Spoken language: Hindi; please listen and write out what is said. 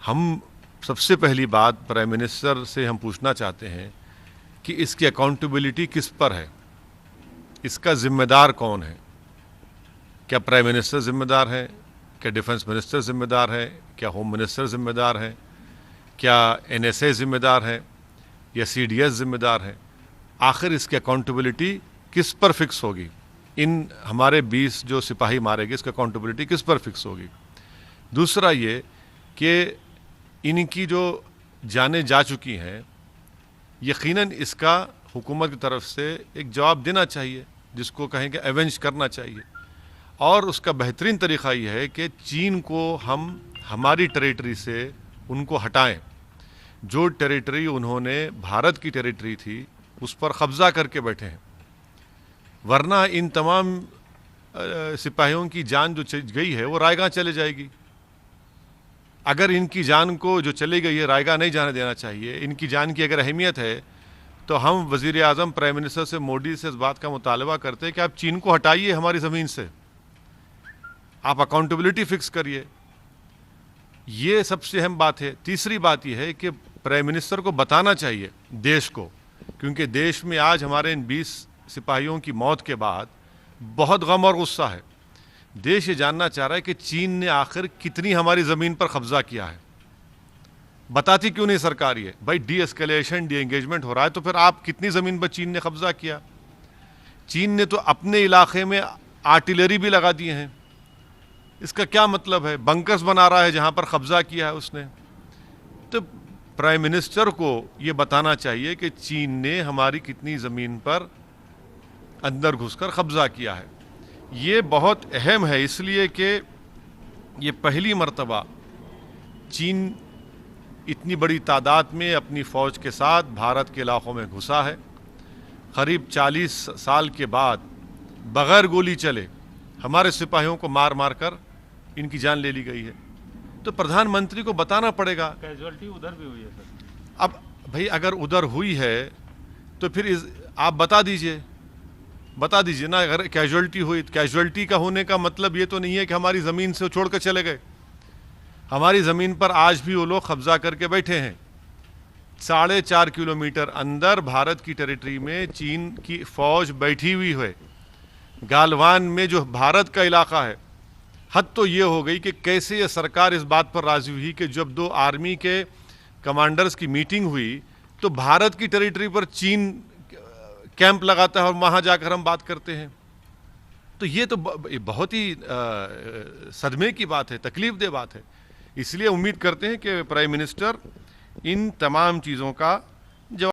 हम सबसे पहली बात प्राइम मिनिस्टर से हम पूछना चाहते हैं कि इसकी अकाउंटेबिलिटी किस पर है, इसका जिम्मेदार कौन है। क्या प्राइम मिनिस्टर जिम्मेदार है, क्या डिफेंस मिनिस्टर जिम्मेदार है, क्या होम मिनिस्टर जिम्मेदार है, क्या एनएसए जिम्मेदार है या सीडीएस जिम्मेदार है। आखिर इसकी अकाउंटेबिलिटी किस पर फिक्स होगी। इन हमारे 20 जो सिपाही मारे गए, इसकी अकाउंटेबिलिटी किस पर फिक्स होगी। दूसरा ये कि इनकी जो जानें जा चुकी हैं, यकीनन इसका हुकूमत की तरफ से एक जवाब देना चाहिए, जिसको कहें कि एवेंज करना चाहिए। और उसका बेहतरीन तरीक़ा यह है कि चीन को हम हमारी टेरिटरी से उनको हटाएं। जो टेरिटरी उन्होंने भारत की टेरिटरी थी उस पर कब्ज़ा करके बैठे हैं, वरना इन तमाम सिपाहियों की जान जो गई है वो रायगा चले जाएगी। अगर इनकी जान को जो चली गई है रायगा नहीं जाने देना चाहिए। इनकी जान की अगर अहमियत है तो हम वज़ीर आज़म प्राइम मिनिस्टर से, मोदी से इस बात का मुतालबा करते हैं कि आप चीन को हटाइए हमारी ज़मीन से, आप अकाउंटेबिलिटी फ़िक्स करिए। ये सबसे अहम बात है। तीसरी बात यह है कि प्राइम मिनिस्टर को बताना चाहिए देश को, क्योंकि देश में आज हमारे इन 20 सिपाहियों की मौत के बाद बहुत गम और गुस्सा है। देश ये जानना चाह रहा है कि चीन ने आखिर कितनी हमारी ज़मीन पर कब्ज़ा किया है। बताती क्यों नहीं सरकार ये? भाई डी एस्केलेशन, डी एंगेजमेंट हो रहा है तो फिर आप कितनी ज़मीन पर चीन ने कब्ज़ा किया? चीन ने तो अपने इलाके में आर्टिलरी भी लगा दिए हैं। इसका क्या मतलब है? बंकर्स बना रहा है जहाँ पर कब्ज़ा किया है उसने। तो प्राइम मिनिस्टर को ये बताना चाहिए कि चीन ने हमारी कितनी ज़मीन पर अंदर घुसकर कब्ज़ा किया है। ये बहुत अहम है, इसलिए कि ये पहली मर्तबा चीन इतनी बड़ी तादाद में अपनी फ़ौज के साथ भारत के इलाक़ों में घुसा है। करीब 40 साल के बाद बग़ैर गोली चले हमारे सिपाहियों को मार मार कर इनकी जान ले ली गई है। तो प्रधानमंत्री को बताना पड़ेगा। कैजुअलिटी उधर भी हुई है सर। अब भाई अगर उधर हुई है तो फिर आप बता दीजिए ना। अगर कैजुअलिटी हुई, कैजुअलिटी का होने का मतलब ये तो नहीं है कि हमारी ज़मीन से छोड़ कर चले गए। हमारी ज़मीन पर आज भी वो लोग कब्ज़ा करके बैठे हैं। 4.5 किलोमीटर अंदर भारत की टेरिटरी में चीन की फ़ौज बैठी हुई है। गालवान में जो भारत का इलाका है, हद तो ये हो गई कि कैसे ये सरकार इस बात पर राज़ी हुई कि जब 2 आर्मी के कमांडर्स की मीटिंग हुई तो भारत की टेरिटरी पर चीन कैंप लगाता है और वहाँ जाकर हम बात करते हैं। तो ये तो बहुत ही सदमे की बात है, तकलीफ़ दह बात है। इसलिए उम्मीद करते हैं कि प्राइम मिनिस्टर इन तमाम चीज़ों का